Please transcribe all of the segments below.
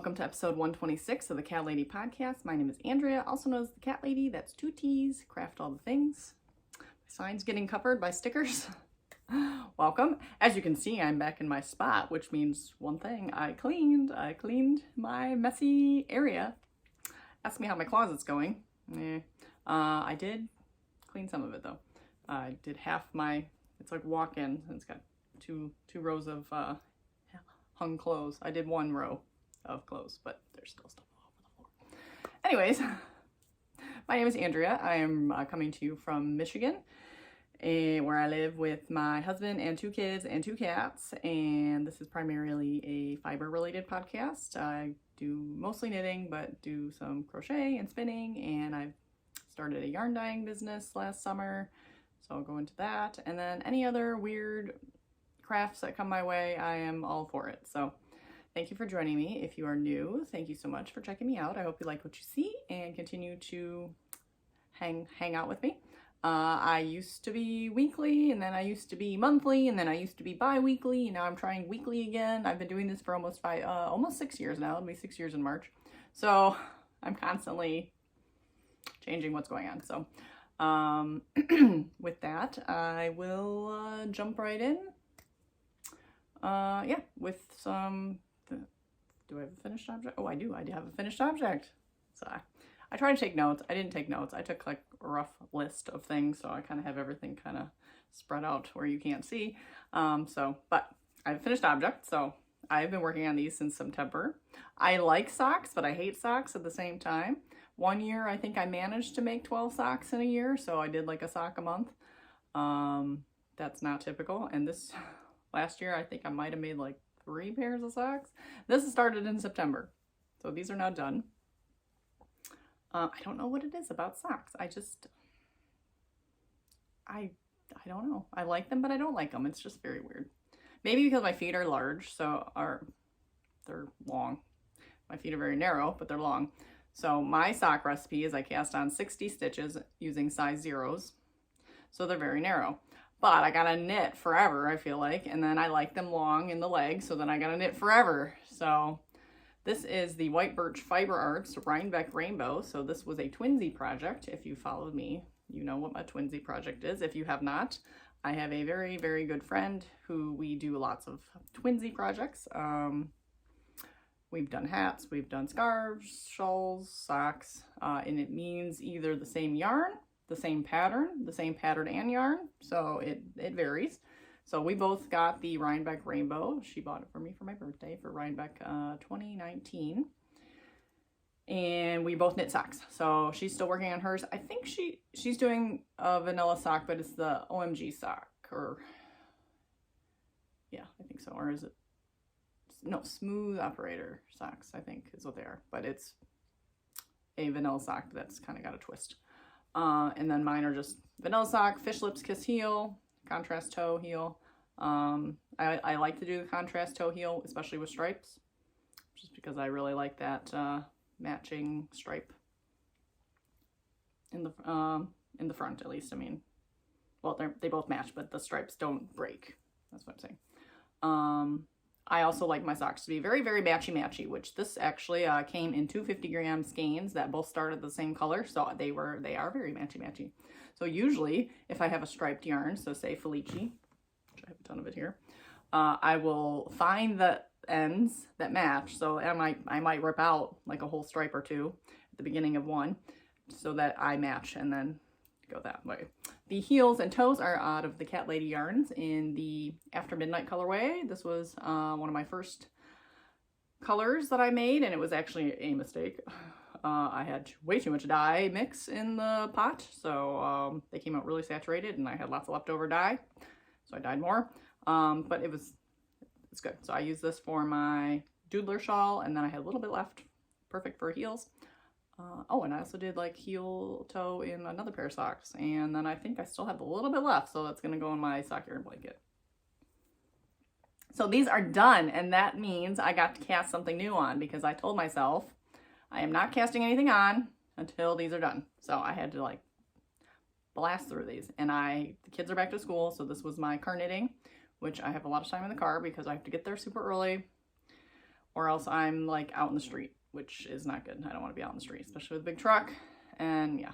welcome to episode 126 of the Cat Lady podcast. My name is Andrea, also known as the Cat Lady. That's 2 T's, craft all the things. My sign's getting covered by stickers. Welcome. As you can see, I'm back in my spot, which means one thing. I cleaned my messy area. Ask me how my closet's going. I did clean some of it though. I did half my, it's like walk-in. It's got two rows of hung clothes. I did 1 row of clothes, but there's still stuff all over the floor. Anyways, my name is Andrea. I am coming to you from Michigan, where I live with my husband and 2 kids and 2 cats, and this is primarily a fiber-related podcast. I do mostly knitting, but do some crochet and spinning, and I've started a yarn dyeing business last summer, so I'll go into that, and then any other weird crafts that come my way, I am all for it. So thank you for joining me. If you are new, thank you so much for checking me out. I hope you like what you see and continue to hang out with me. I used to be weekly, and then I used to be monthly, and then I used to be bi-weekly, and now I'm trying weekly again. I've been doing this for almost 6 years now. It'll be 6 years in March. So I'm constantly changing what's going on. So with that, I will jump right in. With some, do I have a finished object? Oh, I do have a finished object. So I try to take notes. I didn't take notes. I took like a rough list of things, so I kind of have everything kind of spread out where you can't see. But I have a finished object, so I've been working on these since September. I like socks, but I hate socks at the same time. One year, I think I managed to make 12 socks in a year, so I did like a sock a month. That's not typical, and this last year, I think I might have made like 3 pairs of socks. This started in September, so these are now done. I don't know what it is about socks. I don't know. I like them, but I don't like them. It's just very weird. Maybe because my feet are large, they're long. My feet are very narrow, but they're long. So my sock recipe is I cast on 60 stitches using size 0s. So they're very narrow. But I gotta knit forever, I feel like, and then I like them long in the legs, so then I gotta knit forever. So this is the White Birch Fiber Arts Rhinebeck Rainbow. So this was a twinsy project. If you followed me, you know what my twinsy project is. If you have not, I have a very, very good friend who we do lots of twinsy projects. We've done hats, we've done scarves, shawls, socks, and it means either the same yarn, the same pattern and yarn, so it varies. So we both got the Rhinebeck Rainbow. She bought it for me for my birthday for Rhinebeck 2019. And we both knit socks. So she's still working on hers. I think she's doing a vanilla sock, but it's the OMG sock, or yeah, I think so. Or is it? No, Smooth Operator socks, I think is what they are. But it's a vanilla sock that's kind of got a twist. And then mine are just vanilla sock, fish lips, kiss heel, contrast toe heel. I like to do the contrast toe heel, especially with stripes, just because I really like that matching stripe in the front, at least. I mean, well, they both match, but the stripes don't break. That's what I'm saying. I also like my socks to be very, very matchy-matchy, which this actually came in 250-gram skeins that both started the same color, so they are very matchy-matchy. So usually, if I have a striped yarn, so say Felice, which I have a ton of it here, I will find the ends that match. So I might rip out like a whole stripe or 2 at the beginning of one, so that I match and then go that way. The heels and toes are out of the Cat Lady yarns in the After Midnight colorway. This was one of my first colors that I made, and it was actually a mistake. I had way too much dye mix in the pot, so they came out really saturated, and I had lots of leftover dye, so I dyed more. But it's good. So I used this for my doodler shawl, and then I had a little bit left, perfect for heels. And I also did like heel toe in another pair of socks, and then I think I still have a little bit left, so that's gonna go in my sock yarn blanket. So these are done, and that means I got to cast something new on, because I told myself I am not casting anything on until these are done. So I had to like blast through these, and the kids are back to school, so this was my car knitting, which I have a lot of time in the car because I have to get there super early, or else I'm like out in the street, which is not good. I don't want to be out in the street, especially with a big truck. And yeah,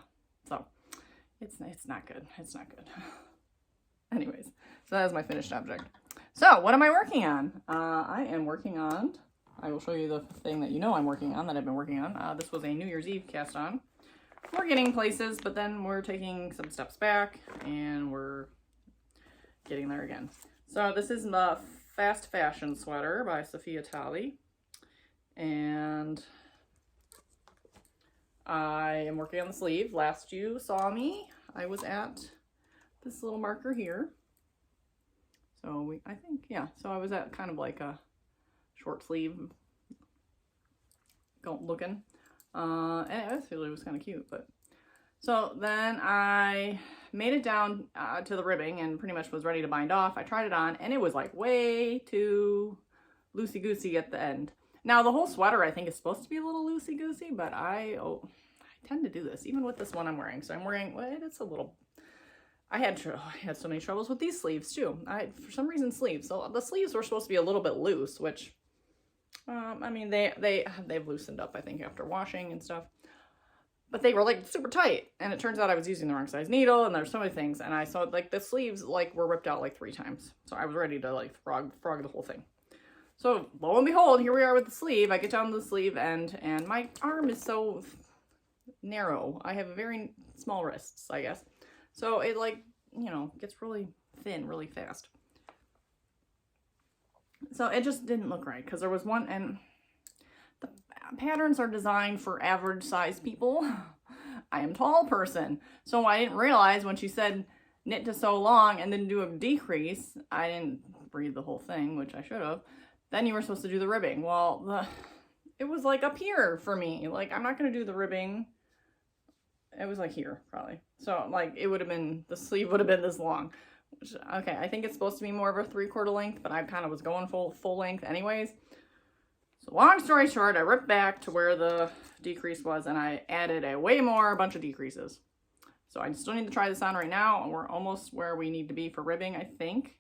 so it's not good. It's not good. Anyways, so that is my finished object. So what am I working on? I am working on, I will show you the thing that you know I'm working on, that I've been working on. This was a New Year's Eve cast on. We're getting places, but then we're taking some steps back and we're getting there again. So this is the Fast Fashion Sweater by Saffiyah Talley. And I am working on the sleeve. Last you saw me, I was at this little marker here. So I think, yeah, so I was at kind of like a short sleeve looking. And it was kind of cute, but. So then I made it down to the ribbing and pretty much was ready to bind off. I tried it on and it was like way too loosey-goosey at the end. Now the whole sweater I think is supposed to be a little loosey-goosey, but I tend to do this even with this one I'm wearing. So I'm wearing, well, it's a little, I had so many troubles with these sleeves too. For some reason sleeves. So the sleeves were supposed to be a little bit loose, which I mean they've loosened up I think after washing and stuff. But they were like super tight, and it turns out I was using the wrong size needle, and there's so many things, and I saw like the sleeves like were ripped out like 3 times. So I was ready to like frog the whole thing. So lo and behold, here we are with the sleeve. I get down to the sleeve end, and my arm is so narrow. I have very small wrists, I guess. So it like, you know, gets really thin really fast. So it just didn't look right, because there was one, and the patterns are designed for average size people. I am a tall person, so I didn't realize when she said knit to sew long and then do a decrease, I didn't read the whole thing, which I should have. Then you were supposed to do the ribbing. Well, it was like up here for me. Like, I'm not going to do the ribbing. It was like here, probably. So, like, it would have been, the sleeve would have been this long. Which, okay, I think it's supposed to be more of a 3/4 length, but I kind of was going full length anyways. So long story short, I ripped back to where the decrease was, and I added a bunch of decreases. So I still need to try this on right now, and we're almost where we need to be for ribbing, I think.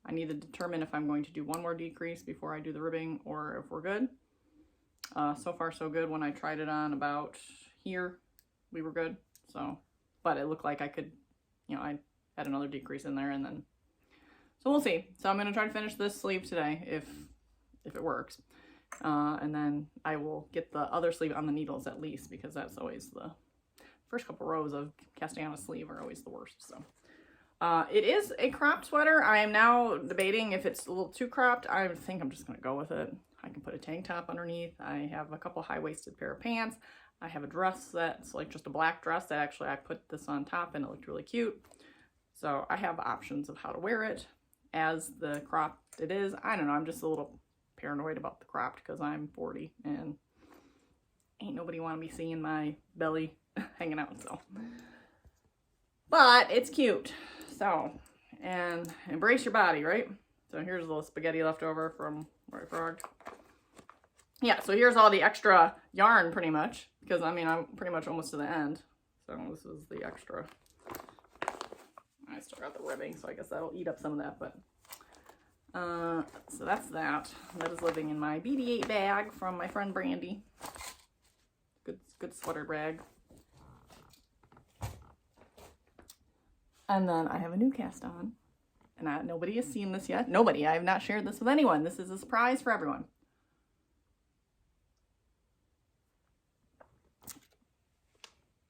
I need to determine if I'm going to do one more decrease before I do the ribbing, or if we're good. So far so good. When I tried it on about here, we were good. So, but it looked like I could, you know, I had another decrease in there, and then, so we'll see. So I'm going to try to finish this sleeve today, if it works. And then I will get the other sleeve on the needles at least, because that's always the first couple rows of casting on a sleeve are always the worst. So it is a cropped sweater. I am now debating if it's a little too cropped. I think I'm just going to go with it. I can put a tank top underneath. I have a couple high-waisted pair of pants. I have a dress that's like just a black dress that actually I put this on top and it looked really cute. So I have options of how to wear it as the cropped it is. I don't know. I'm just a little paranoid about the cropped because I'm 40 and ain't nobody want to be seeing my belly hanging out. So, but it's cute. So, and embrace your body, right? So here's a little spaghetti left over from where I frogged. Yeah, so here's all the extra yarn pretty much, because I mean I'm pretty much almost to the end. So this is the extra. I still got the ribbing, so I guess that'll eat up some of that, but so that's that. That is living in my BB-8 bag from my friend Brandy. Good sweater bag. And then I have a new cast on, and nobody has seen this yet. Nobody. I have not shared this with anyone. This is a surprise for everyone.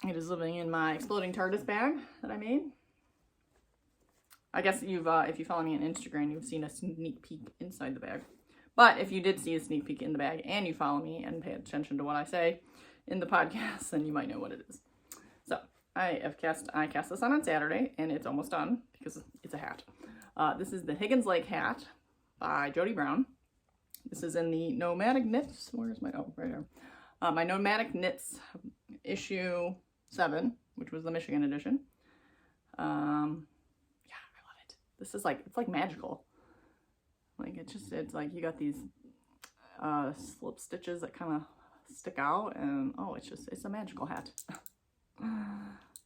It is living in my exploding TARDIS bag that I made. I guess you've, if you follow me on Instagram, you've seen a sneak peek inside the bag. But if you did see a sneak peek in the bag and you follow me and pay attention to what I say in the podcast, then you might know what it is. So I cast this on Saturday, and it's almost done because it's a hat. This is the Higgins Lake hat by Jodi Brown. This is in the Nomadic Knits. Where's my, oh, right here. My Nomadic Knits issue 7, which was the Michigan edition. Yeah, I love it. This is like, it's like magical. Like it's like you got these slip stitches that kind of stick out, and oh, it's a magical hat.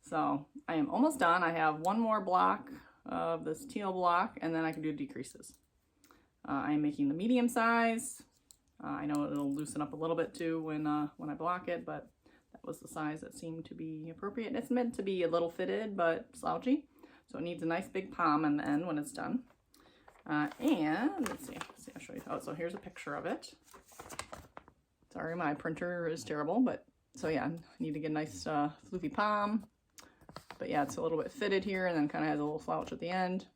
So I am almost done. I have one more block of this teal block, and then I can do decreases. I am making the medium size. I know it'll loosen up a little bit too when I block it, but that was the size that seemed to be appropriate. It's meant to be a little fitted, but slouchy. So it needs a nice big palm in the end when it's done. And let's see, I'll show you. Oh, so here's a picture of it. Sorry, my printer is terrible, but so yeah, I need to get a nice floofy palm. But yeah, it's a little bit fitted here and then kind of has a little slouch at the end.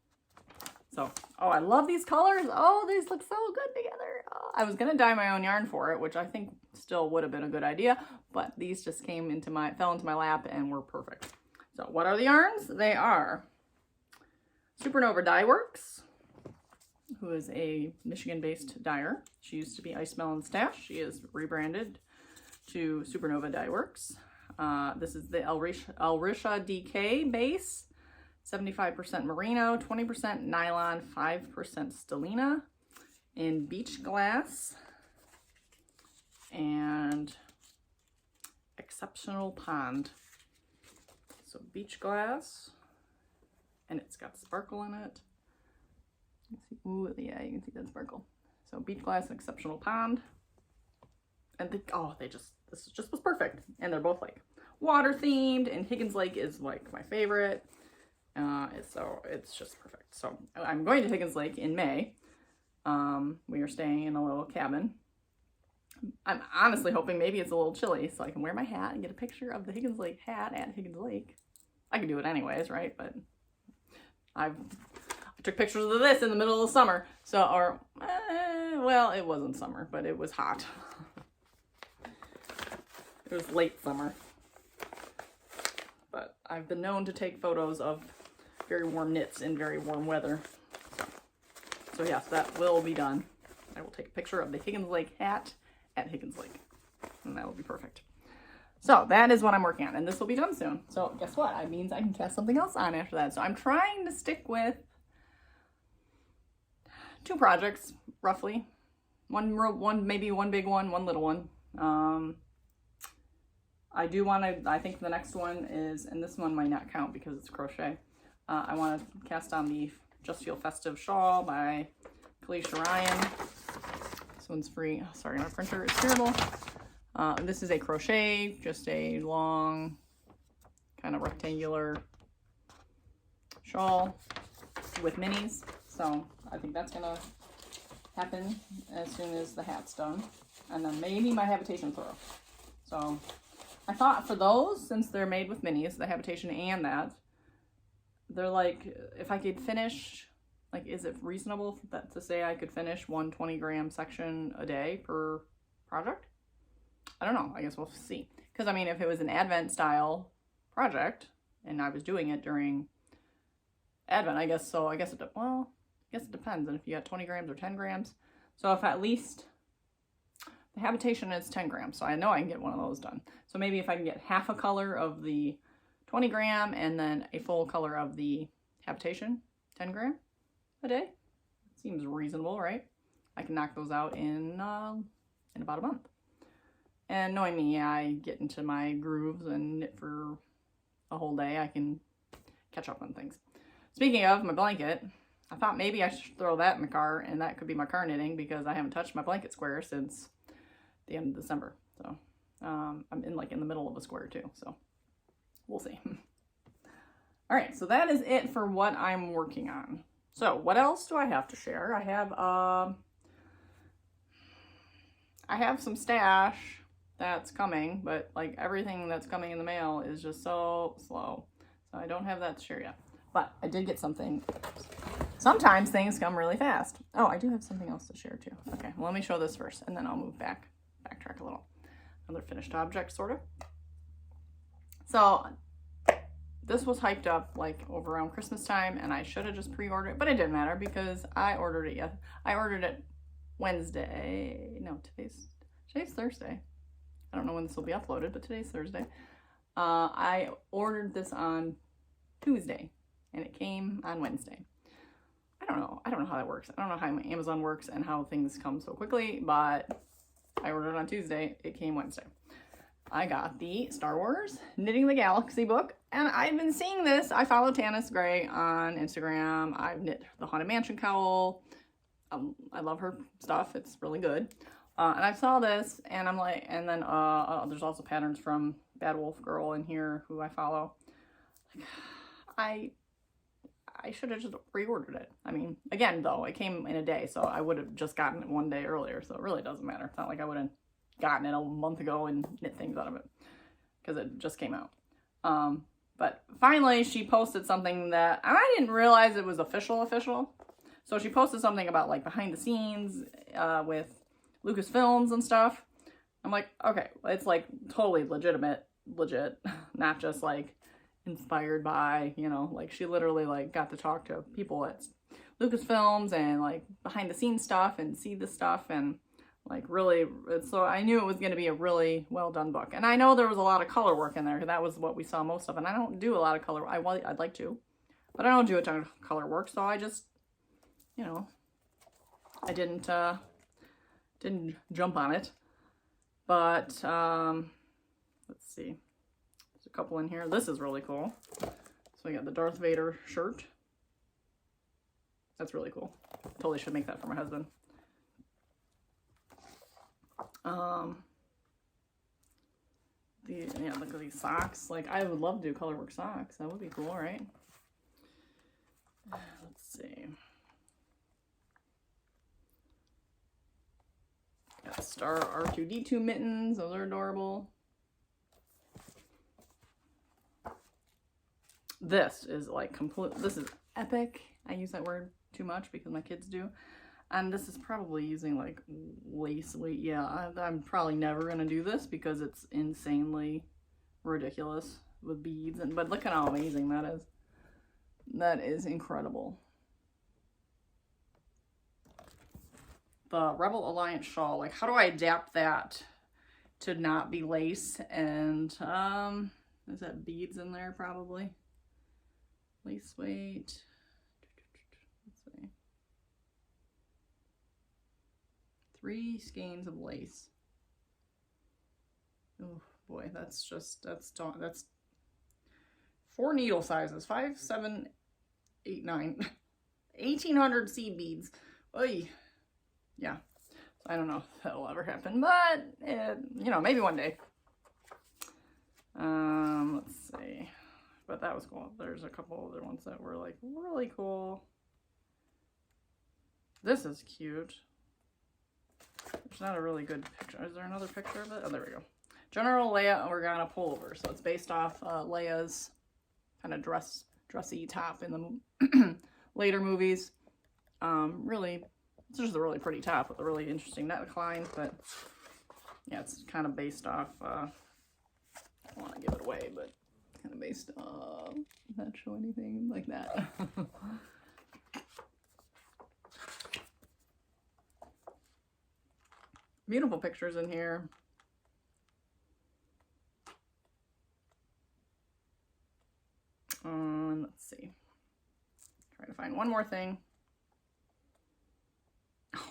So, oh, I love these colors. Oh, these look so good together. Oh, I was gonna dye my own yarn for it, which I think still would have been a good idea, but these just fell into my lap and were perfect. So what are the yarns? They are Supernova Dyeworks, who is a Michigan-based dyer. She used to be Ice Melon Stash. She is rebranded to Supernova Dyeworks. This is the Alrisha DK base. 75% merino, 20% nylon, 5% stellina, in beach glass, and exceptional pond. So beach glass, and it's got sparkle in it. Ooh, yeah, you can see that sparkle. So beach glass and exceptional pond. And this just was perfect. And they're both like water themed, and Higgins Lake is like my favorite. So it's just perfect. So I'm going to Higgins Lake in May. We are staying in a little cabin. I'm honestly hoping maybe it's a little chilly so I can wear my hat and get a picture of the Higgins Lake hat at Higgins Lake. I can do it anyways, right? But I took pictures of this in the middle of the summer. So, well, it wasn't summer, but it was hot. It was late summer. But I've been known to take photos of very warm knits in very warm weather. So yes, that will be done. I will take a picture of the Higgins Lake hat at Higgins Lake, and that will be perfect. So that is what I'm working on, and this will be done soon. So guess what? That means I can cast something else on after that. So I'm trying to stick with 2 projects, roughly. One maybe one big one, one little one. I do want to, I think the next one is, and this one might not count because it's crochet. I want to cast on the Just Feel Festive shawl by Caliesha Ryan. This one's free. Oh, sorry, my printer is terrible. This is a crochet, just a long, kind of rectangular shawl with minis. So I think that's going to happen as soon as the hat's done. And then maybe my habitation throw. So I thought for those, since they're made with minis, the habitation and that, they're like, if I could finish, like, is it reasonable to say I could finish 1 20-gram section a day per project? I don't know. I guess we'll see. Because, I mean, if it was an Advent style project and I was doing it during Advent, I guess so. I guess it depends. And if you got 20 grams or 10 grams. So if at least the habitation is 10 grams, so I know I can get one of those done. So maybe if I can get half a color of the 20 gram and then a full color of the habitation, 10 gram a day. Seems reasonable, right? I can knock those out in about a month. And knowing me, I get into my grooves and knit for a whole day. I can catch up on things. Speaking of my blanket, I thought maybe I should throw that in the car, and that could be my car knitting because I haven't touched my blanket square since the end of December. So I'm in the middle of a square too, so we'll see. All right, so that is it for what I'm working on. So what else do I have to share? I have some stash that's coming, but like everything that's coming in the mail is just so slow. So I don't have that to share yet, but I did get something. Sometimes things come really fast. Oh, I do have something else to share too. Okay, well, let me show this first and then I'll move backtrack a little. Another finished object, sort of. So this was hyped up like over around Christmas time, and I should have just pre-ordered it, but it didn't matter because I ordered it. I ordered it Wednesday. No, today's Thursday. I don't know when this will be uploaded, but today's Thursday. I ordered this on Tuesday, and it came on Wednesday. I don't know how that works. I don't know how my Amazon works and how things come so quickly, but I ordered it on Tuesday. It came Wednesday. I got the Star Wars Knitting the Galaxy book, and I've been seeing this. I follow Tanis Gray on Instagram. I've knit the Haunted Mansion cowl. I love her stuff. It's really good. And I saw this, and I'm like, and then there's also patterns from Bad Wolf Girl in here, who I follow. I should have just reordered it. I mean, again, though, it came in a day, so I would have just gotten it one day earlier, so it really doesn't matter. It's not like I would have gotten it a month ago and knit things out of it, because it just came out. But finally, she posted something that, and I didn't realize it was official. So she posted something about, like, behind the scenes with Lucasfilms and stuff. I'm like, okay, it's, like, totally legit, not just, like, inspired by, you know, like, she literally, like, got to talk to people at Lucasfilms and, like, behind the scenes stuff and see this stuff, and, like, really, so I knew it was going to be a really well done book. And I know there was a lot of color work in there, because that was what we saw most of, and I don't do a lot of color. I'd like to, but I don't do a ton of color work, so I just, you know, I didn't jump on it. But let's see, there's a couple in here. This is really cool. So we got the Darth Vader shirt. That's really cool. Totally should make that for my husband. Yeah, look at these socks. Like, I would love to do color work socks. That would be cool, right? Let's see. Got Star R2-D2 mittens. Those are adorable. This is like this is epic. I use that word too much because my kids do. And this is probably using like lace weight. Yeah, I'm probably never gonna do this because it's insanely ridiculous with beads. But look at how amazing that is. That is incredible. The Rebel Alliance shawl. Like, how do I adapt that to not be lace? And is that beads in there probably? Lace weight. Let's see. 3 skeins of lace. Oh boy, that's 4 needle sizes. 5, 7, 8, 9. 1,800 seed beads. Oy. Yeah. I don't know if that'll ever happen, but you know, maybe one day. Let's see. But that was cool. There's a couple other ones that were like really cool. This is cute. There's not a really good picture. Is there another picture of it? Oh, there we go. General Leia Organa pullover. So it's based off Leia's kind of dressy top in the later movies. Really, it's just a really pretty top with a really interesting neckline. But yeah, it's kind of based off. I don't want to give it away, but kind of based off. Does that show anything like that? Beautiful pictures in here. Let's see. Try to find one more thing. Oh,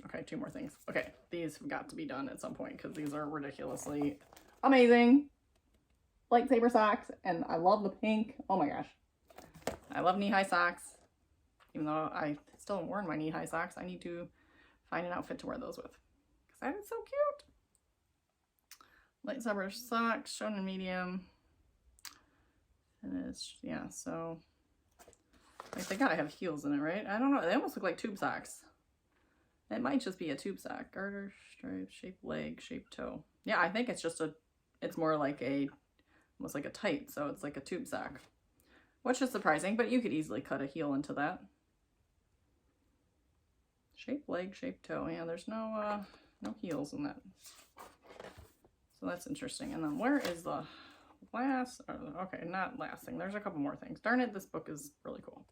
okay, 2 more things. Okay, these have got to be done at some point because these are ridiculously amazing. Lightsaber socks, and I love the pink. Oh my gosh. I love knee-high socks. Even though I still haven't worn my knee-high socks, I need to find an outfit to wear those with. That is so cute. Lightsaber socks, shown in medium. Finished. Yeah, so like they gotta have heels in it, right? I don't know. They almost look like tube socks. It might just be a tube sock. Garter, stripe, shaped leg, shaped toe. Yeah, I think it's just it's more like almost like a tight, so it's like a tube sock. Which is surprising, but you could easily cut a heel into that. Shaped leg, shaped toe. Yeah, there's no heels in that. So that's interesting. And then where is the last? Okay, not last thing. There's a couple more things. Darn it, this book is really cool.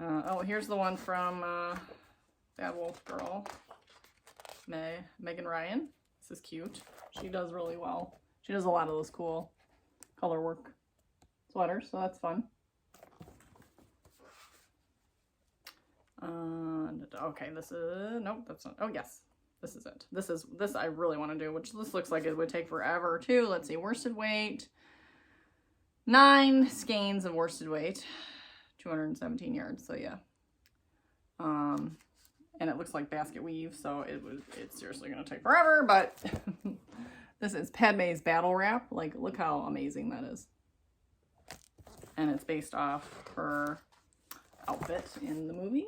Oh, here's the one from Bad Wolf Girl, Megan Ryan. This is cute. She does really well. She does a lot of those cool color work sweaters, so that's fun. Okay, this is, nope, that's not, oh yes, this is it. This I really want to do, which this looks like it would take forever too. Let's see, worsted weight, 9 skeins of worsted weight, 217 yards, so yeah. and it looks like basket weave, so it's seriously gonna take forever, but this is Padme's battle wrap. Like, look how amazing that is. And it's based off her outfit in the movie.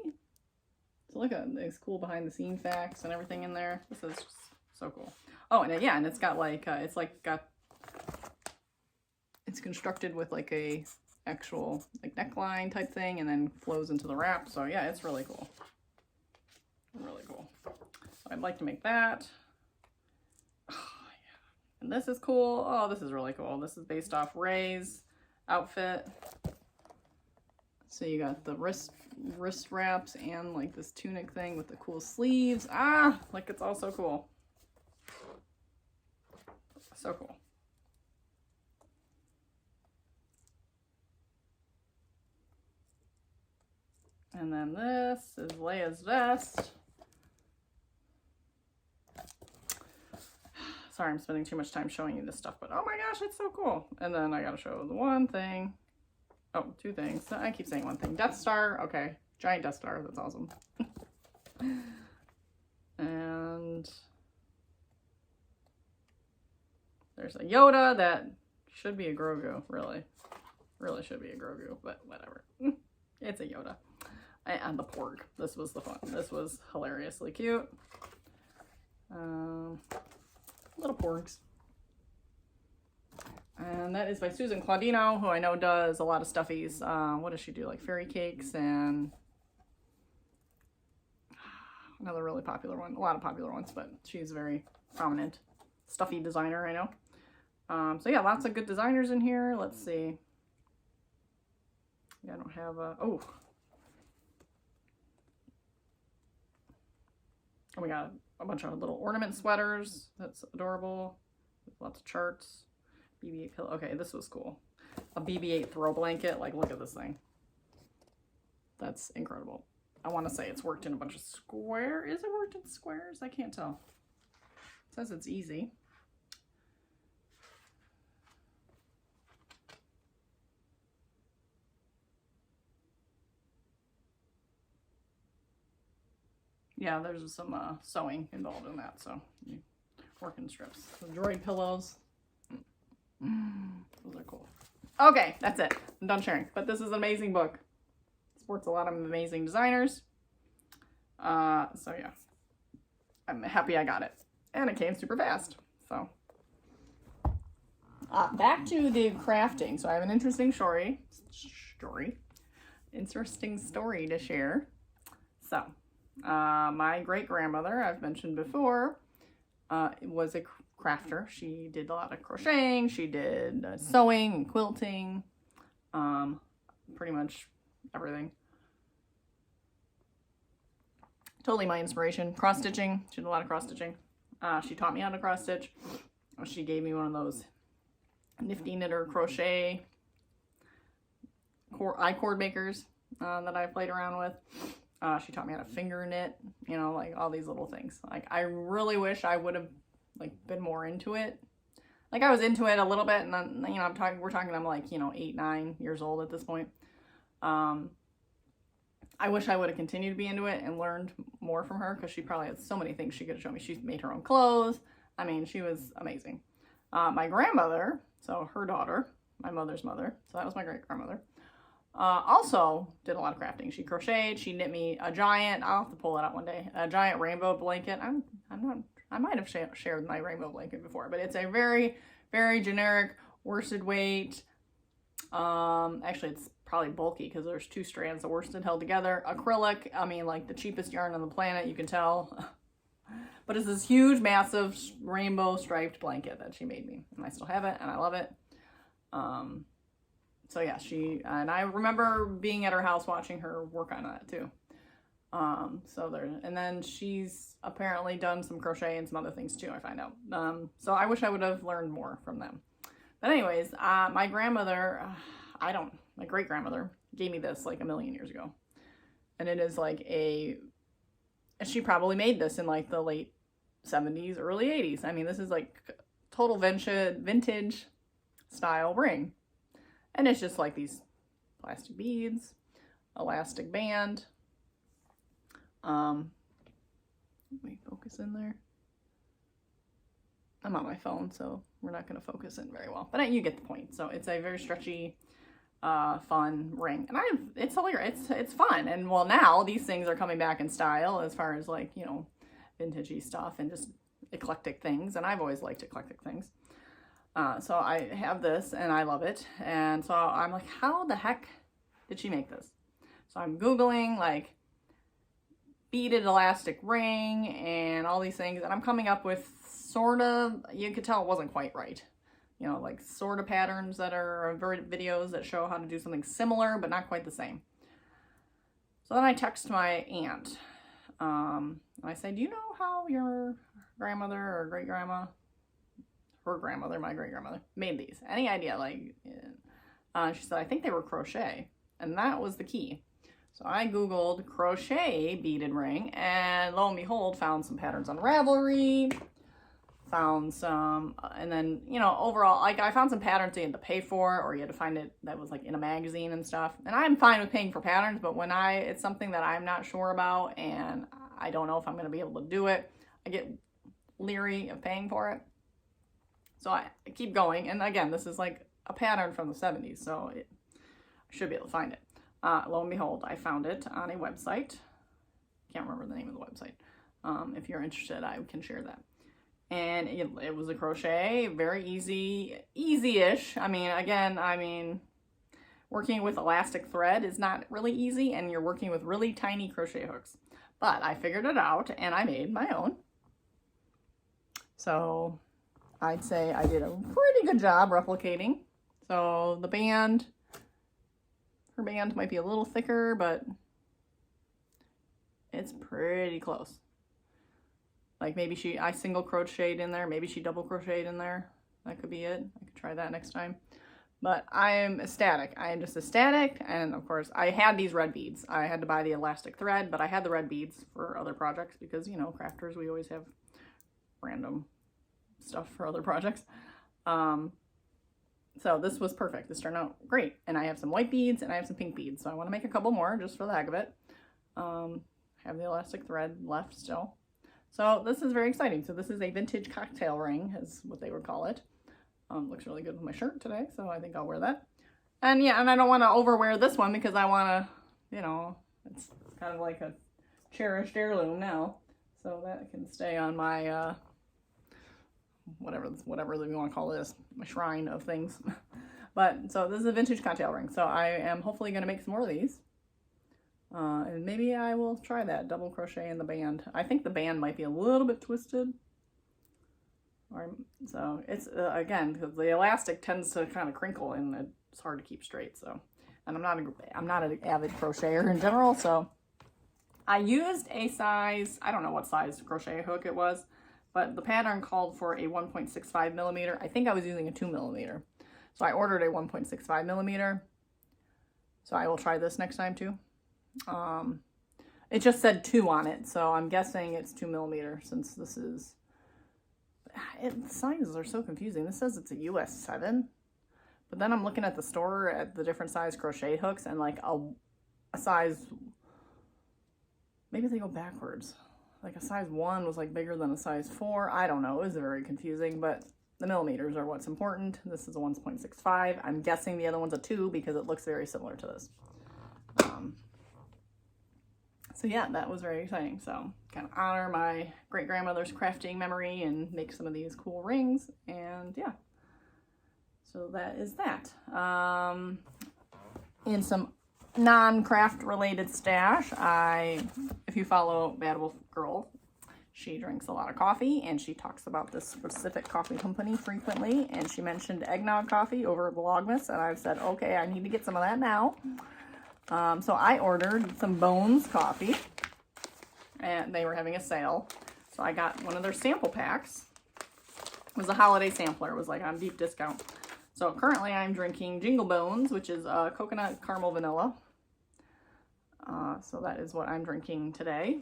So look at it's cool behind the scene facts and everything in there. This is just so cool. Oh, and yeah, and it's got like it's constructed with like a actual like neckline type thing, and then flows into the wrap. So yeah, it's really cool. Really cool. So I'd like to make that. Oh, yeah. And this is cool. Oh, this is really cool. This is based off Ray's outfit. So you got the wrist wraps and like this tunic thing with the cool sleeves. Ah, like it's all so cool. So cool. And then this is Leia's vest. Sorry, I'm spending too much time showing you this stuff, but oh my gosh, it's so cool. And then I gotta show the one thing. Oh, two things. I keep saying one thing. Death Star. Okay. Giant Death Star. That's awesome. And there's a Yoda that should be a Grogu, really. Really should be a Grogu, but whatever. It's a Yoda. And the porg. This was the fun. This was hilariously cute. Little porgs. And that is by Susan Claudino, who I know does a lot of stuffies. What does she do? Like fairy cakes and another really popular one. A lot of popular ones, but she's a very prominent stuffy designer, I know. So yeah, lots of good designers in here. Let's see. Yeah, I don't have a... Oh, we got a bunch of little ornament sweaters. That's adorable. Lots of charts. BB-8 pillow. Okay, this was cool. A BB-8 throw blanket. Like, look at this thing. That's incredible. I want to say it's worked in a bunch of squares. Is it worked in squares? I can't tell. It says it's easy. Yeah, there's some sewing involved in that, so you work in strips. So droid pillows. Those are cool. Okay, that's it. I'm done sharing. But this is an amazing book. It supports a lot of amazing designers. So yeah, I'm happy I got it. And it came super fast. So back to the crafting. So I have an interesting interesting story to share. So my great-grandmother, I've mentioned before, was a crafter. She did a lot of crocheting. She did sewing and quilting, pretty much everything. Totally my inspiration. Cross-stitching. She did a lot of cross-stitching. She taught me how to cross-stitch. She gave me one of those nifty knitter crochet cord makers that I played around with. She taught me how to finger knit, you know, like all these little things. Like, I really wish I would have like been more into it. Like, I was into it a little bit, and then, you know, I'm like, you know, 8, 9 years old at this point. I wish I would have continued to be into it and learned more from her, because she probably had so many things she could have shown me. She made her own clothes. I mean, she was amazing. My grandmother, so her daughter, my mother's mother, so that was my great-grandmother, also did a lot of crafting. She crocheted. She knit me a giant, I'll have to pull it out one day, a giant rainbow blanket. I might have shared my rainbow blanket before, but it's a very, very generic worsted weight. Actually, it's probably bulky because there's 2 strands of worsted held together. Acrylic, I mean, like the cheapest yarn on the planet, you can tell. But it's this huge, massive rainbow striped blanket that she made me, and I still have it, and I love it. So yeah, and I remember being at her house watching her work on that too. And then she's apparently done some crochet and some other things too, I find out. So I wish I would have learned more from them. But anyways, my grandmother, my great-grandmother gave me this like a million years ago. And it is like she probably made this in like the late 70s, early 80s. I mean, this is like total vintage style ring. And it's just like these plastic beads, elastic band, Let me focus in there. I'm on my phone, so we're not going to focus in very well, but you get the point. So it's a very stretchy, fun ring, and it's hilarious. It's fun, and well, now these things are coming back in style as far as like, you know, vintagey stuff and just eclectic things, and I've always liked eclectic things. So I have this and I love it, and so I'm like, how the heck did she make this? So I'm Googling like beaded elastic ring and all these things, and I'm coming up with sort of, you could tell it wasn't quite right. You know, like sort of patterns that are videos that show how to do something similar, but not quite the same. So then I text my aunt. I say, do you know how your grandmother or great-grandma, her grandmother, my great-grandmother, made these? Any idea? Like, she said, I think they were crochet. And that was the key. So I Googled crochet beaded ring, and lo and behold, found some patterns on Ravelry. Found some, and then, you know, overall, like I found some patterns you had to pay for, or you had to find it that was like in a magazine and stuff. And I'm fine with paying for patterns, but when it's something that I'm not sure about and I don't know if I'm going to be able to do it, I get leery of paying for it. So I keep going. And again, this is like a pattern from the 70s, so I should be able to find it. Lo and behold, I found it on a website. Can't remember the name of the website. If you're interested, I can share that. And it was a crochet, very easy-ish. I mean, working with elastic thread is not really easy, and you're working with really tiny crochet hooks. But I figured it out, and I made my own. So I'd say I did a pretty good job replicating. So the band, her band might be a little thicker, but it's pretty close. Like maybe I single crocheted in there, maybe she double crocheted in there. That could be it. I could try that next time. But I am ecstatic. I am just ecstatic. And of course, I had these red beads. I had to buy the elastic thread, but I had the red beads for other projects because, you know, crafters, we always have random stuff for other projects. So this was perfect. This turned out great. And I have some white beads and I have some pink beads. So I want to make a couple more just for the heck of it. Have the elastic thread left still. So this is very exciting. So this is a vintage cocktail ring, is what they would call it. Looks really good with my shirt today, so I think I'll wear that. And yeah, and I don't want to overwear this one because I want to, you know, it's kind of like a cherished heirloom now. So that can stay on my, whatever you want to call this, my shrine of things. But, so this is a vintage cocktail ring. So I am hopefully going to make some more of these. And maybe I will try that double crochet in the band. I think the band might be a little bit twisted. So it's, again, because the elastic tends to kind of crinkle and it's hard to keep straight. So, and I'm not an avid crocheter in general. So I used a size, I don't know what size crochet hook it was, but the pattern called for a 1.65 millimeter. I think I was using a 2 millimeter. So I ordered a 1.65 millimeter. So I will try this next time too. It just said 2 on it, so I'm guessing it's 2 millimeter since this is, the sizes are so confusing. This says it's a US 7, but then I'm looking at the store at the different size crochet hooks and like a size, maybe they go backwards. Like a size 1 was like bigger than a size 4. I don't know, it was very confusing, but the millimeters are what's important. This is a 1.65. I'm guessing the other one's a 2 because it looks very similar to this. So yeah, that was very exciting. So kind of honor my great-grandmother's crafting memory and make some of these cool rings. And yeah, so that is that. In some non-craft related stash, if you follow Bad Wolf Girl, she drinks a lot of coffee and she talks about this specific coffee company frequently. And she mentioned eggnog coffee over Vlogmas, and I've said, okay, I need to get some of that now. So I ordered some Bones coffee, and they were having a sale. So I got one of their sample packs. It was a holiday sampler. It was like on deep discount. So currently I'm drinking Jingle Bones, which is coconut caramel vanilla. So that is what I'm drinking today.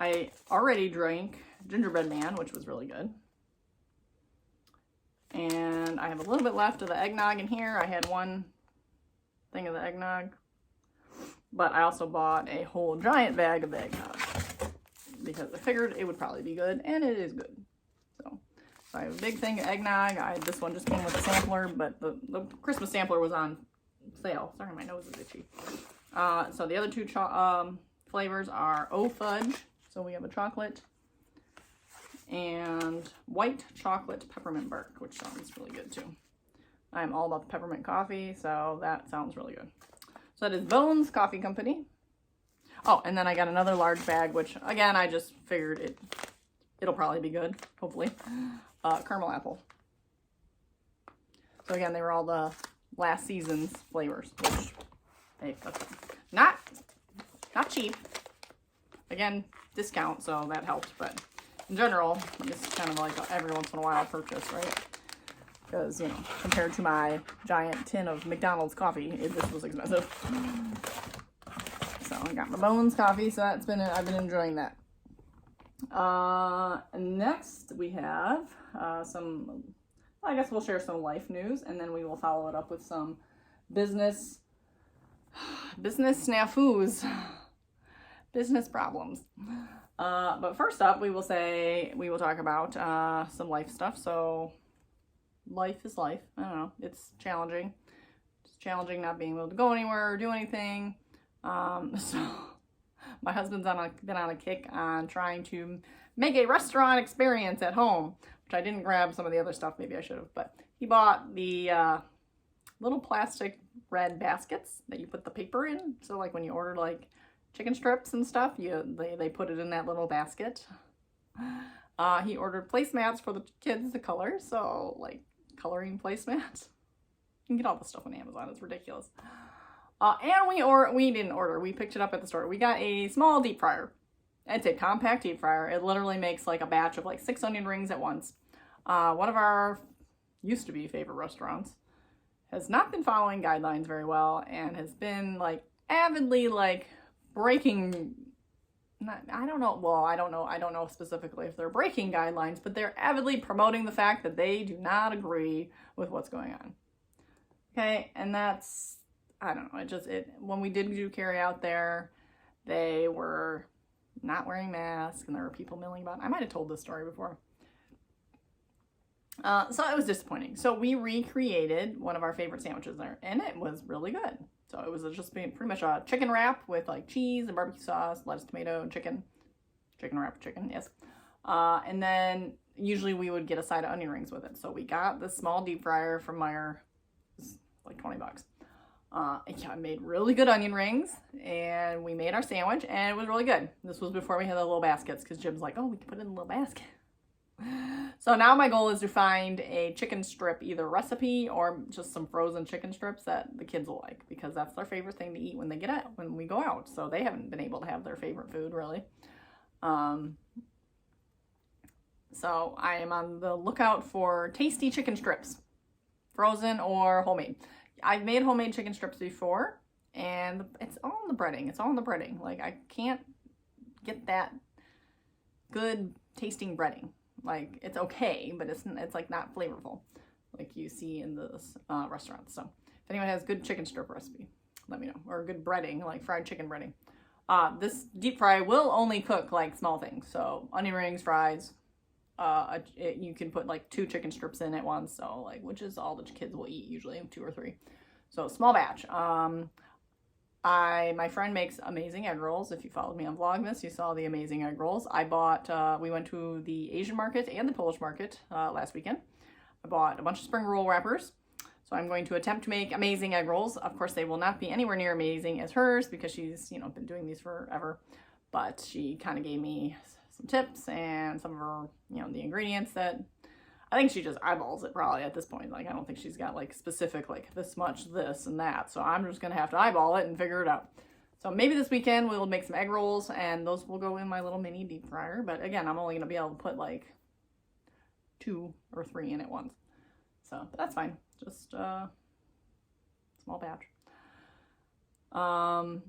I already drank Gingerbread Man, which was really good. And I have a little bit left of the eggnog in here. I had one thing of the eggnog. But I also bought a whole giant bag of the eggnog. because I figured it would probably be good, and it is good. So I have a big thing of eggnog. This one just came with a sampler, but the Christmas sampler was on sale. Sorry, my nose is itchy. So the other two flavors are O Fudge. So we have a chocolate and white chocolate peppermint bark, which sounds really good too. I'm all about the peppermint coffee, so that sounds really good. So that is Bones Coffee Company. Oh, and then I got another large bag, which again, I just figured it'll probably be good, hopefully. Caramel apple. So again, they were all the last season's flavors, which, hey, that's not cheap. Again, discount, so that helped, but in general, it's kind of like every once in a while purchase, right? Because, you know, compared to my giant tin of McDonald's coffee, this was expensive. So I got my Bones coffee, so I've been enjoying that. Next we have I guess we'll share some life news, and then we will follow it up with some business snafus, business problems. But first up, we will talk about some life stuff. So life is life. I don't know. It's challenging. It's challenging not being able to go anywhere or do anything. So my husband's been on a kick on trying to make a restaurant experience at home, which I didn't grab some of the other stuff. Maybe I should have, but he bought the little plastic red baskets that you put the paper in. So like when you order like chicken strips and stuff, they put it in that little basket. He ordered placemats for the kids to color, so like coloring placemats. You can get all the stuff on Amazon. It's ridiculous. And we didn't order. We picked it up at the store. We got a small deep fryer. It's a compact deep fryer. It literally makes like a batch of like 6 onion rings at once. One of our used to be favorite restaurants has not been following guidelines very well and has been like avidly like breaking. I don't know specifically if they're breaking guidelines, but they're avidly promoting the fact that they do not agree with what's going on. Okay, and that's, I don't know, when we did do carry out there, they were not wearing masks and there were people milling about. I might have told this story before. So it was disappointing. So we recreated one of our favorite sandwiches there, and it was really good. So it was just pretty much a chicken wrap with like cheese and barbecue sauce, lettuce, tomato, and chicken. Chicken wrap chicken, yes. And then usually we would get a side of onion rings with it. So we got this small deep fryer from Meijer. It was like $20. Yeah, I made really good onion rings, and we made our sandwich, and it was really good. This was before we had the little baskets, because Jim's like, oh, we can put it in a little basket. So now my goal is to find a chicken strip, either recipe or just some frozen chicken strips that the kids will like, because that's their favorite thing to eat when we go out. So they haven't been able to have their favorite food really. So I am on the lookout for tasty chicken strips, frozen or homemade. I've made homemade chicken strips before, and it's all in the breading. It's all in the breading. Like, I can't get that good tasting breading. Like, it's okay, but it's like not flavorful like you see in the restaurants. So if anyone has good chicken strip recipe, let me know. Or good breading, like fried chicken breading. This deep fry will only cook like small things. So onion rings, fries. You can put like 2 chicken strips in at once. So like, which is all the kids will eat usually, 2 or 3. So small batch. My friend makes amazing egg rolls. If you followed me on Vlogmas, you saw the amazing egg rolls. I bought, we went to the Asian market and the Polish market last weekend. I bought a bunch of spring roll wrappers. So I'm going to attempt to make amazing egg rolls. Of course, they will not be anywhere near amazing as hers because she's, been doing these forever. But she kind of gave me some tips and some of her, the ingredients that I think she just eyeballs it probably at this point. Like, I don't think she's got like specific, like this much, this and that. So I'm just going to have to eyeball it and figure it out. So maybe this weekend we'll make some egg rolls and those will go in my little mini deep fryer. But again, I'm only going to be able to put like 2 or 3 in at once. So, but that's fine. Just small batch. So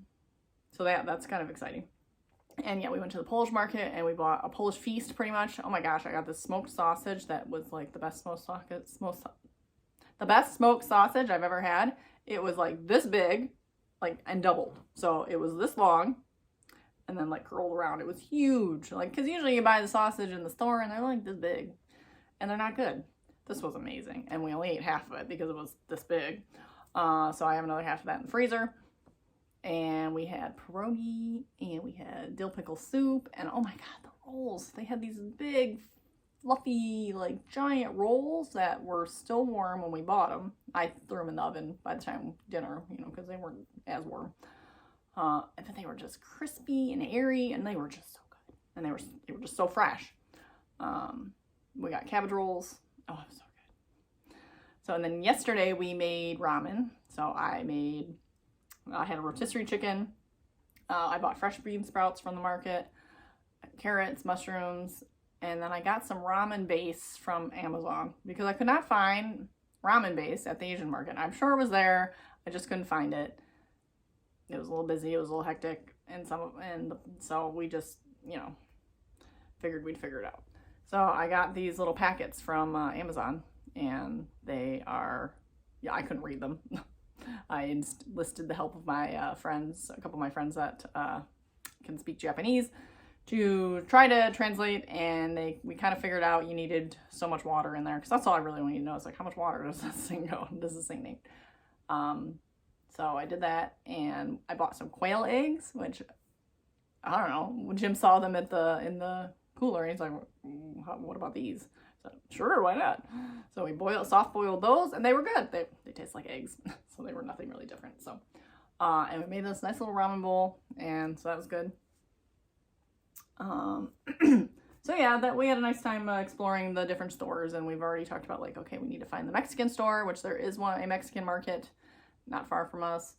that's kind of exciting. And yeah, we went to the Polish market and we bought a Polish feast pretty much. Oh my gosh, I got this smoked sausage that was like the best smoked sausage I've ever had. It was like this big, like, and doubled. So it was this long. and then like curled around. It was huge. Like, because usually you buy the sausage in the store and they're like this big and they're not good. This was amazing. And we only ate half of it because it was this big. So I have another half of that in the freezer. And we had pierogi and we had dill pickle soup. And oh my God, the rolls. They had these big, fluffy, like giant rolls that were still warm when we bought them. I threw them in the oven by the time dinner, you know, because they weren't as warm. But they were just crispy and airy, and they were just so good. And they were just so fresh. We got cabbage rolls. Oh, it was so good. So, and then yesterday we made ramen. So I had a rotisserie chicken. I bought fresh bean sprouts from the market, carrots, mushrooms, and then I got some ramen base from Amazon because I could not find ramen base at the Asian market. I'm sure it was there. I just couldn't find it. It was a little busy. It was a little hectic, and so we just, you know, figured we'd figure it out. So I got these little packets from Amazon, and they are, yeah, I couldn't read them. I enlisted the help of my friends, a couple of my friends that can speak Japanese, to try to translate, and we kind of figured out you needed so much water in there, because that's all I really wanted to know. It's like, how much water does this thing need? So I did that, and I bought some quail eggs, which, I don't know, when Jim saw them in the cooler, he's like, what about these? So, sure, why not? So we soft boiled those, and they were good. They taste like eggs, so they were nothing really different. So, and we made this nice little ramen bowl, and so that was good. So yeah, that we had a nice time exploring the different stores, and we've already talked about, like, okay, we need to find the Mexican store, which there is a Mexican market not far from us.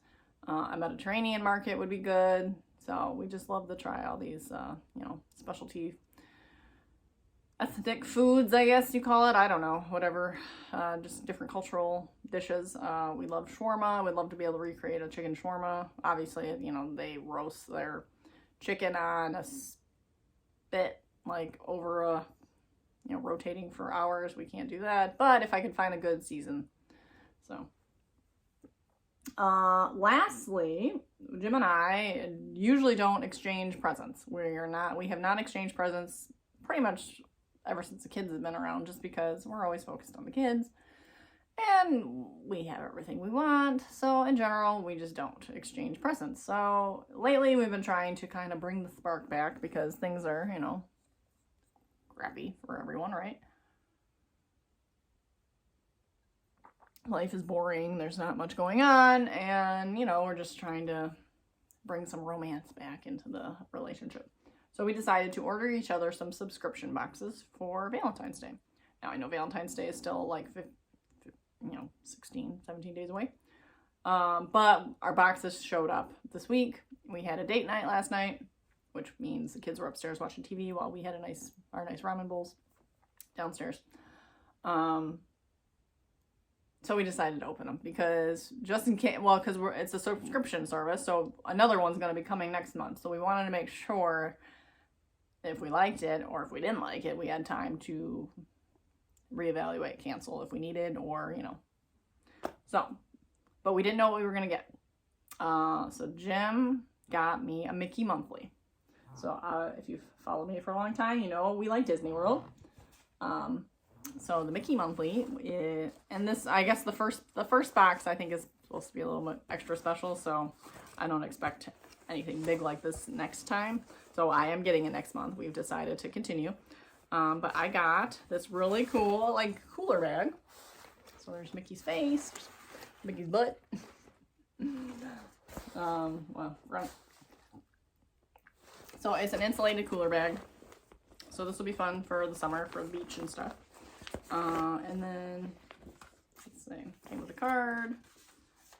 A Mediterranean market would be good. So we just love to try all these, you know, specialty ethnic foods, I guess you call it. I don't know, whatever. Just different cultural dishes. We love shawarma. We'd love to be able to recreate a chicken shawarma. Obviously, you know, they roast their chicken on a spit, like over a, you know, rotating for hours. We can't do that. But if I could find a good season. So. Lastly, Jim and I usually don't exchange presents. We have not exchanged presents pretty much ever since the kids have been around, just because we're always focused on the kids and we have everything we want. So in general, we just don't exchange presents. So lately we've been trying to kind of bring the spark back, because things are, you know, crappy for everyone, right? Life is boring, there's not much going on, and, you know, we're just trying to bring some romance back into the relationship. So we decided to order each other some subscription boxes for Valentine's Day. Now, I know Valentine's Day is still like, 16, 17 days away. But our boxes showed up this week. We had a date night last night, which means the kids were upstairs watching TV while we had our nice ramen bowls downstairs. So we decided to open them, because just in case, well, because it's a subscription service, so another one's going to be coming next month. So we wanted to make sure if we liked it, or if we didn't like it, we had time to reevaluate, cancel if we needed, or, you know. So, but we didn't know what we were going to get. So Jim got me a Mickey monthly. So if you've followed me for a long time, you know we like Disney World. So the Mickey monthly is, and this, I guess the first box I think is supposed to be a little bit extra special, so I don't expect anything big like this next time. So I am getting it next month. We've decided to continue. But I got this really cool, like, cooler bag. So there's Mickey's face, Mickey's butt. Well, right. So it's an insulated cooler bag. So this will be fun for the summer, for the beach and stuff. And then, let's see, came with a card.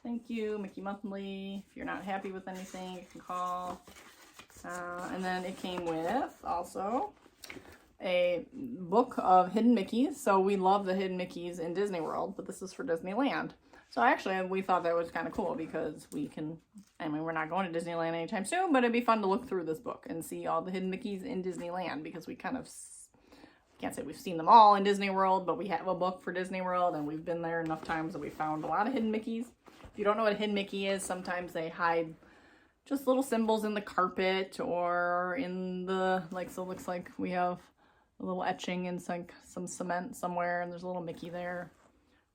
Thank you, Mickey Monthly. If you're not happy with anything, you can call. And then it came with also a book of hidden Mickeys. So we love the hidden Mickeys in Disney World, but this is for Disneyland. So actually, we thought that was kind of cool, because we can, I mean, we're not going to Disneyland anytime soon, but it'd be fun to look through this book and see all the hidden Mickeys in Disneyland, because we kind of, can't say we've seen them all in Disney World, but we have a book for Disney World, and we've been there enough times that we found a lot of hidden Mickeys. If you don't know what a hidden Mickey is, sometimes they hide just little symbols in the carpet or in the, like, so it looks like we have a little etching in some cement somewhere, and there's a little Mickey there.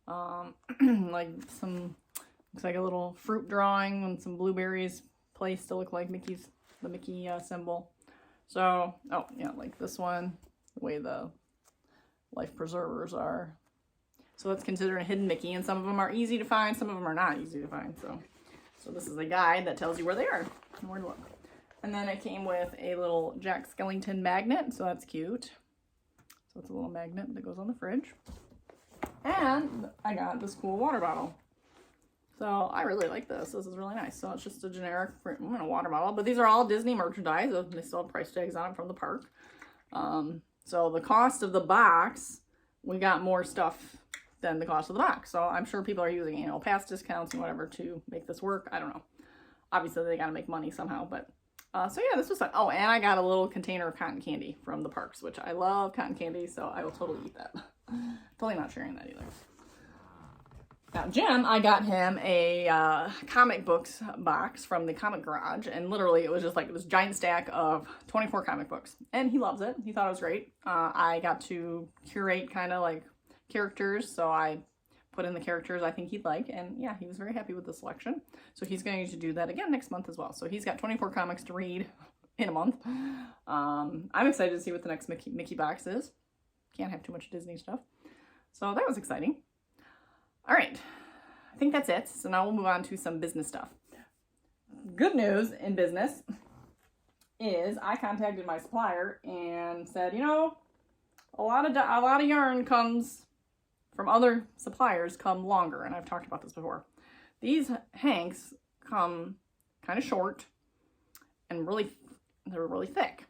Like looks like a little fruit drawing and some blueberries placed to look like the Mickey symbol. So, oh yeah, like this one, the way the life preservers are. So it's considered a hidden Mickey, and some of them are easy to find, some of them are not easy to find. So this is a guide that tells you where they are and where to look. And then it came with a little Jack Skellington magnet, so that's cute. So it's a little magnet that goes on the fridge. And I got this cool water bottle. So I really like this. This is really nice. So it's just a generic water bottle, but these are all Disney merchandise. They still have price tags on it from the park. So the cost of the box, we got more stuff than the cost of the box. So I'm sure people are using annual pass discounts and whatever to make this work. I don't know. Obviously they got to make money somehow, but so yeah, this was fun. Oh, and I got a little container of cotton candy from the parks, which I love cotton candy, so I will totally eat that. Totally not sharing that either. Now, Jim, I got him a comic books box from the Comic Garage, and literally it was just like this giant stack of 24 comic books, and he loves it. He thought it was great. I got to curate kind of like characters, so I put in the characters I think he'd like, and yeah, he was very happy with the selection. So he's going to do that again next month as well. So he's got 24 comics to read in a month. I'm excited to see what the next Mickey box is. Can't have too much Disney stuff. So that was exciting. All right, I think that's it. So now we'll move on to some business stuff. Good news in business is I contacted my supplier and said, you know, a lot of yarn comes from other suppliers come longer, and I've talked about this before. These hanks come kind of short and they're really thick.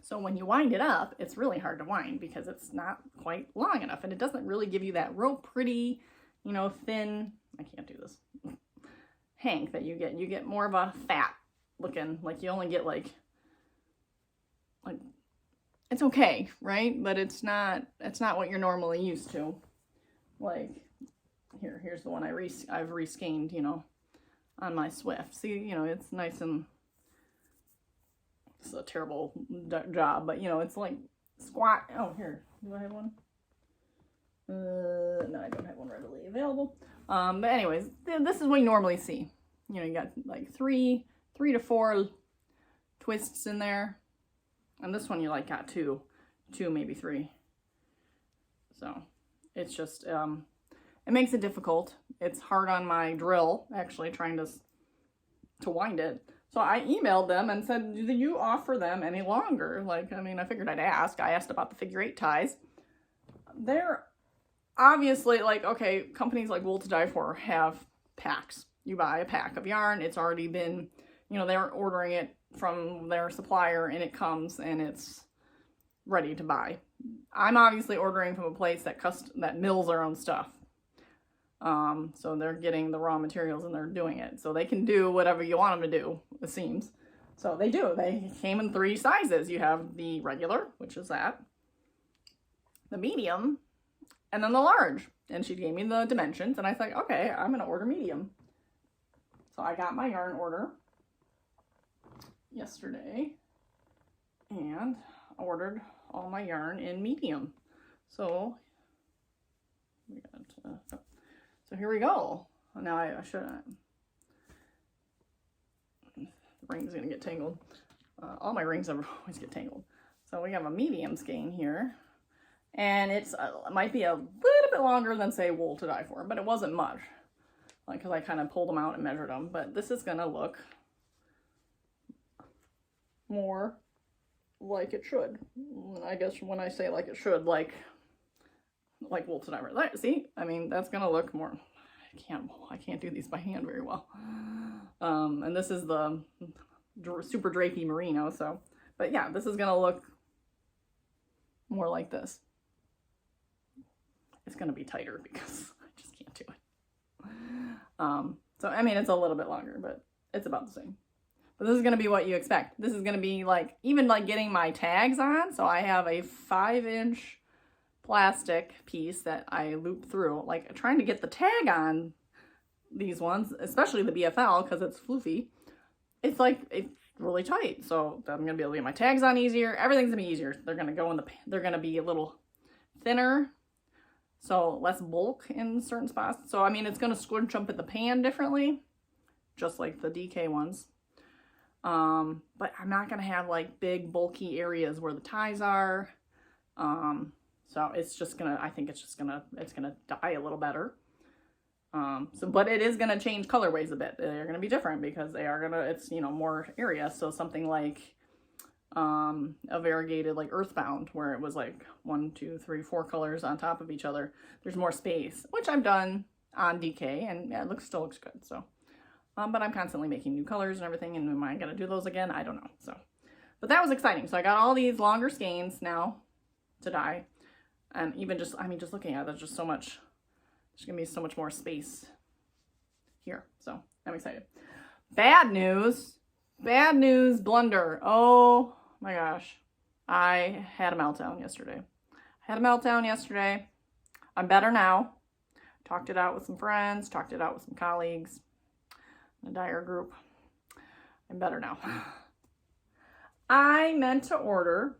So when you wind it up, it's really hard to wind because it's not quite long enough, and it doesn't really give you that real pretty, you know, thin, I can't do this, hank that you get. You get more of a fat looking, like you only get like it's okay, right? But it's not what you're normally used to. Like here's the one I've reskeined, you know, on my Swift. See, you know, it's nice and it's a terrible job, but you know, it's like squat. Oh, here, do I have one? No, I don't have one readily available. But anyways, this is what you normally see. You know, you got like three to four twists in there, and this one you like got two, maybe three. So it's just it makes it difficult. It's hard on my drill actually trying to wind it. So I emailed them and said, do you offer them any longer? Like, I mean, I figured I'd ask. I asked about the figure 8 ties. They're obviously like, okay, companies like Wool to Die For have packs. You buy a pack of yarn. It's already been, you know, they're ordering it from their supplier and it comes and it's ready to buy. I'm obviously ordering from a place that mills their own stuff. So they're getting the raw materials and they're doing it. So they can do whatever you want them to do, it seems. So they do. They came in 3 sizes. You have the regular, which is that, the medium, and then the large. And she gave me the dimensions and I thought, okay, I'm going to order medium. So I got my yarn order yesterday and ordered all my yarn in medium. So we got so here we go. Now I should, the ring's gonna get tangled. All my rings always get tangled. So we have a medium skein here, and it might be a little bit longer than say Wool to Die For, but it wasn't much. Like, cause I kind of pulled them out and measured them, but this is gonna look more like it should. I guess when I say like it should, like Wool to Die For. See, I mean, that's gonna look more, I can't do these by hand very well. And this is the super drapey merino, so, but yeah, this is gonna look more like this. It's gonna be tighter because I just can't do it. So I mean, it's a little bit longer, but it's about the same. But this is gonna be what you expect. This is gonna be like, even like getting my tags on. So I have a 5-inch plastic piece that I loop through, like trying to get the tag on these ones, especially the BFL, because it's floofy. it's like, it's really tight. So I'm going to be able to get my tags on easier. Everything's going to be easier. They're going to go in the, they're going to be a little thinner. So less bulk in certain spots. So, I mean, it's going to squinch up at the pan differently, just like the DK ones. But I'm not going to have like big bulky areas where the ties are. So it's just going to, I think it's just going to, it's going to dye a little better. But it is going to change colorways a bit. They're going to be different because they are going to, it's, you know, more area. So something like, a variegated like Earthbound where it was like 1, 2, 3, 4 colors on top of each other. There's more space, which I've done on DK, and yeah, it still looks good. So, but I'm constantly making new colors and everything, and am I gonna do those again? I don't know. So, but that was exciting. So I got all these longer skeins now to dye, and even just, I mean, just looking at it, there's just so much. There's gonna be so much more space here. So I'm excited. Bad news. Bad news blunder. Oh my gosh. I had a meltdown yesterday. I'm better now. Talked it out with some friends, talked it out with some colleagues in a dyer group. I'm better now. I meant to order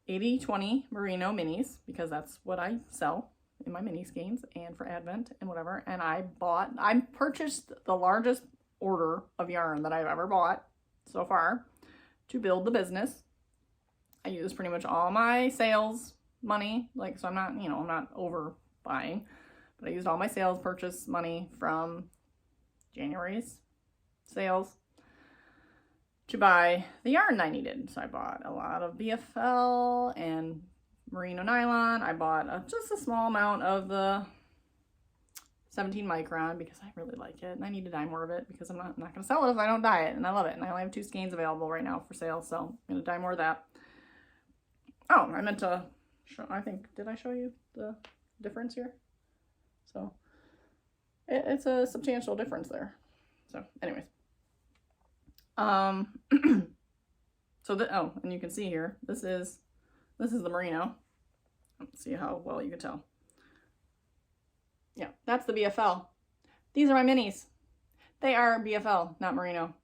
80/20 merino minis because that's what I sell in my mini skeins and for Advent and whatever. And I purchased the largest order of yarn that I've ever bought so far to build the business. I use pretty much all my sales money, like, so I'm not, you know, I'm not over buying, but I used all my sales purchase money from January's sales to buy the yarn I needed. So I bought a lot of BFL and merino nylon. I bought just a small amount of the 17 micron because I really like it and I need to dye more of it because I'm not going to sell it if I don't dye it, and I love it, and I only have 2 skeins available right now for sale, so I'm going to dye more of that. Oh, I meant to show, I think, did I show you the difference here? So it's a substantial difference there. So anyways, so oh, and you can see here, this is the merino. Let's see how well you can tell. Yeah, that's the BFL. These are my minis. They are BFL, not merino.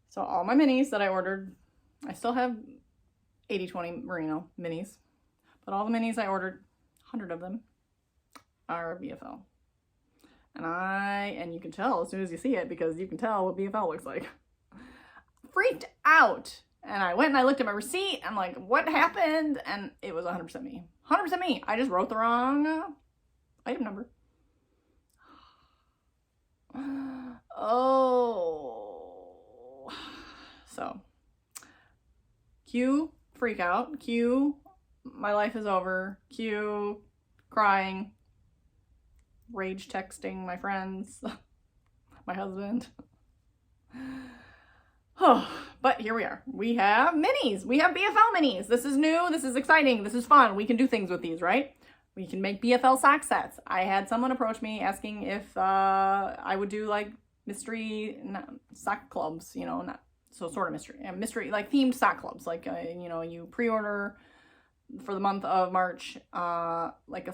So all my minis that I ordered, I still have 80/20 merino minis, but all the minis I ordered, 100 of them, are BFL. And you can tell as soon as you see it, because you can tell what BFL looks like. Freaked out. And I went and I looked at my receipt. I'm like, what happened? And it was 100% me. 100% me. I just wrote the wrong item number. Oh. So, cue freak out. Cue my life is over. Cue crying. Rage texting my friends. My husband. Oh, but here we are. We have minis. We have BFL minis. This is new. This is exciting. This is fun. We can do things with these, right? We can make BFL sock sets. I had someone approach me asking if I would do like mystery sock clubs, you know, not so sort of mystery, like themed sock clubs. Like, you know, you pre-order for the month of March, like a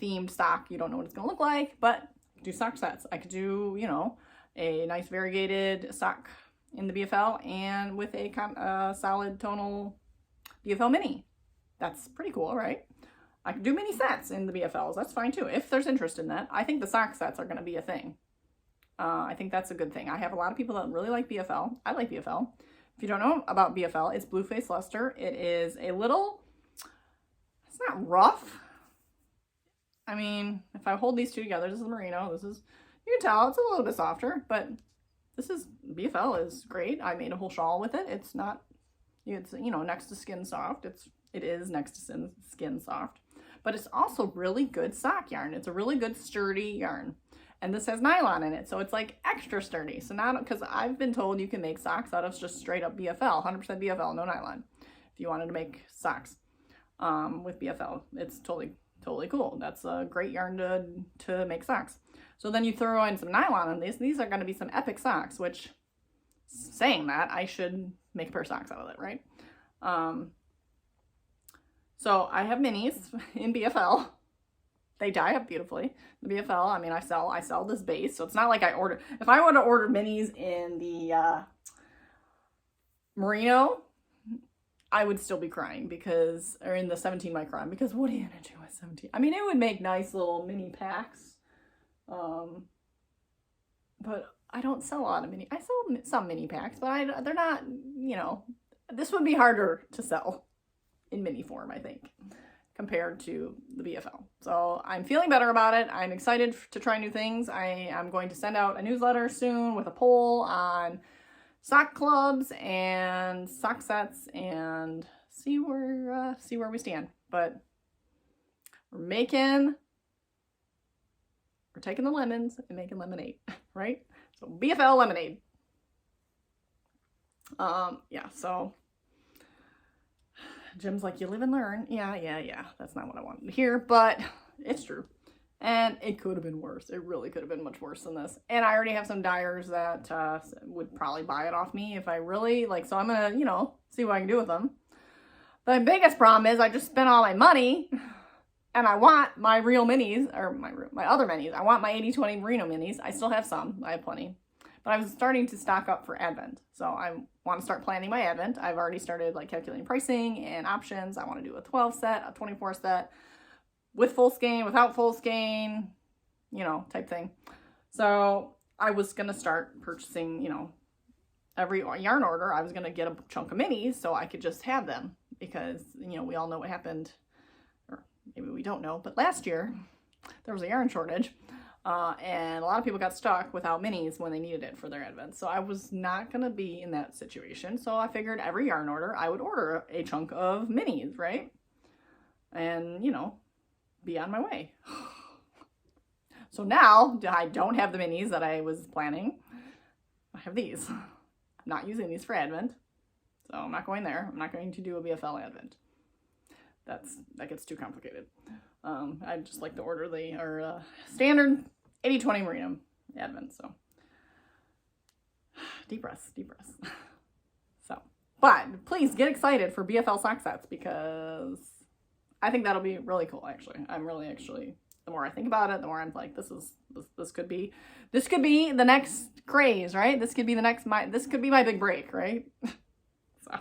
themed sock. You don't know what it's going to look like, but do sock sets. I could do, you know, a nice variegated sock in the BFL and with a solid tonal BFL mini. That's pretty cool, right? I can do mini sets in the BFLs. That's fine too, if there's interest in that. I think the sock sets are going to be a thing. I think that's a good thing. I have a lot of people that really like BFL. I like BFL. If you don't know about BFL, it's Blue Face Luster. It is a little, it's not rough. I mean, if I hold these two together, this is merino, this is, you can tell it's a little bit softer, but this is, BFL is great. I made a whole shawl with it. It's not, it's, you know, next to skin soft. It is next to skin soft, but it's also really good sock yarn. It's a really good sturdy yarn. And this has nylon in it, so it's like extra sturdy. So not, because I've been told you can make socks out of just straight up BFL, 100% BFL, no nylon. If you wanted to make socks with BFL, it's totally cool. That's a great yarn to make socks. So then you throw in some nylon on these. These are going to be some epic socks, which, saying that, I should make a pair of socks out of it, right? So I have minis in BFL. They dye up beautifully. The BFL, I mean, I sell this base, so it's not like I order. If I would have ordered minis in the merino, I would still be crying because, or in the 17 micron, because what are you gonna do with 17? I mean, it would make nice little mini packs, but I don't sell a lot of mini. I sell some mini packs, but they're not, you know, this would be harder to sell in mini form, I think, compared to the BFL. So I'm feeling better about it. I'm excited to try new things. I am going to send out a newsletter soon with a poll on sock clubs and sock sets and see where we stand. But we're taking the lemons and making lemonade, right? So BFL lemonade. Yeah, so Jim's like, you live and learn. Yeah. That's not what I wanted to hear, but it's true. And it could have been worse. It really could have been much worse than this. And I already have some dyers that would probably buy it off me if I really, like, so I'm going to, you know, see what I can do with them. The biggest problem is I just spent all my money and I want my real minis, or my other minis. I want my 80/20 merino minis. I still have some. I have plenty. But I was starting to stock up for Advent. So I want to start planning my Advent. I've already started like calculating pricing and options. I want to do a 12 set, a 24 set, with full skein, without full skein, you know, type thing. So I was going to start purchasing, you know, every yarn order, I was going to get a chunk of minis so I could just have them because, you know, we all know what happened, or maybe we don't know, but last year there was a yarn shortage. And a lot of people got stuck without minis when they needed it for their Advent. So I was not going to be in that situation. So I figured every yarn order, I would order a chunk of minis, right? And, you know, be on my way. So now I don't have the minis that I was planning. I have these. I'm not using these for Advent. So I'm not going there. I'm not going to do a BFL Advent. That gets too complicated. I just like to order the standard 80/20 merino Advent. So deep breaths. So, but please get excited for BFL sock sets because I think that'll be really cool. Actually, I'm really the more I think about it, the more I'm like, this could be the next craze, right? This could be my big break, right? So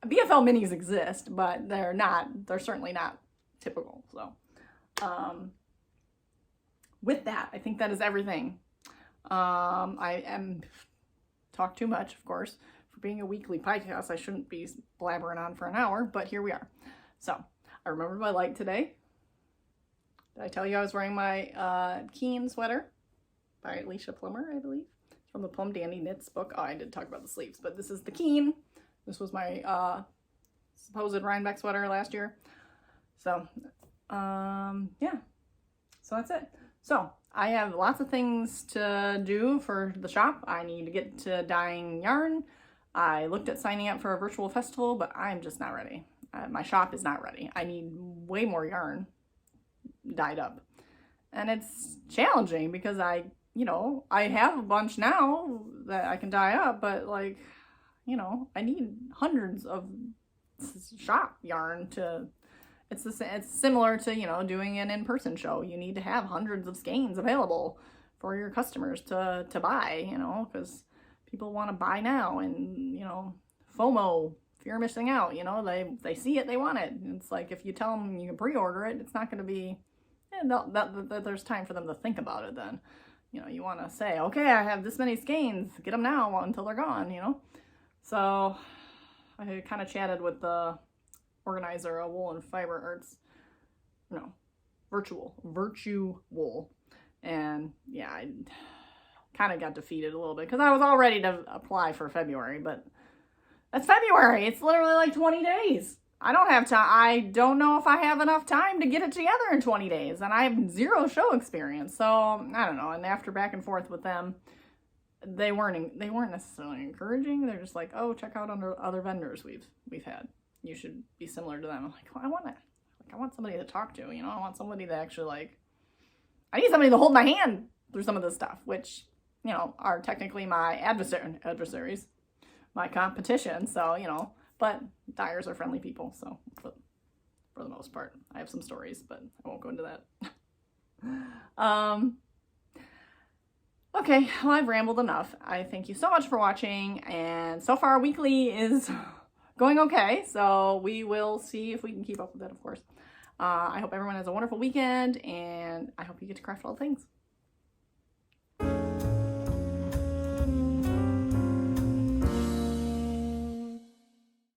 BFL minis exist, but they're certainly not typical. So with that, I think that is everything. I am talk too much, of course. For being a weekly podcast, I shouldn't be blabbering on for an hour, but here we are. So I remembered my light today. Did I tell you I was wearing my Keen sweater by Alicia Plummer, I believe, from the Plum Dandy Knits book. Oh, I did talk about the sleeves, but this is the Keen. This was my supposed Rhinebeck sweater last year. So, yeah. So that's it. So I have lots of things to do for the shop. I need to get to dyeing yarn. I looked at signing up for a virtual festival, but I'm just not ready. My shop is not ready. I need way more yarn dyed up. And it's challenging because I have a bunch now that I can dye up, but like, you know, I need hundreds of shop yarn to, it's similar to, you know, doing an in-person show. You need to have hundreds of skeins available for your customers to buy, you know, because people want to buy now and, you know, FOMO, fear of missing out, you know, they see it, they want it. And it's like, if you tell them you can pre-order it, it's not going to be, there's time for them to think about it then. You know, you want to say, okay, I have this many skeins, get them now until they're gone, you know. So I kind of chatted with the organizer of Wool and Fiber Arts, Virtue Wool. And yeah, I kind of got defeated a little bit because I was all ready to apply for February, but that's February. It's literally like 20 days. I don't have time. I don't know if I have enough time to get it together in 20 days. And I have zero show experience. So I don't know. And after back and forth with them, they weren't necessarily encouraging. They're just like, oh, check out other vendors we've had. You should be similar to them. I'm like, well, I want somebody to talk to, you know. I want somebody to actually I need somebody to hold my hand through some of this stuff, which, you know, are technically my adversaries, my competition. So, you know, but dyers are friendly people. So for the most part, I have some stories, but I won't go into that. Okay, well, I've rambled enough. I thank you so much for watching, and so far weekly is going okay, so we will see if we can keep up with it, of course. I hope everyone has a wonderful weekend, and I hope you get to craft all the things.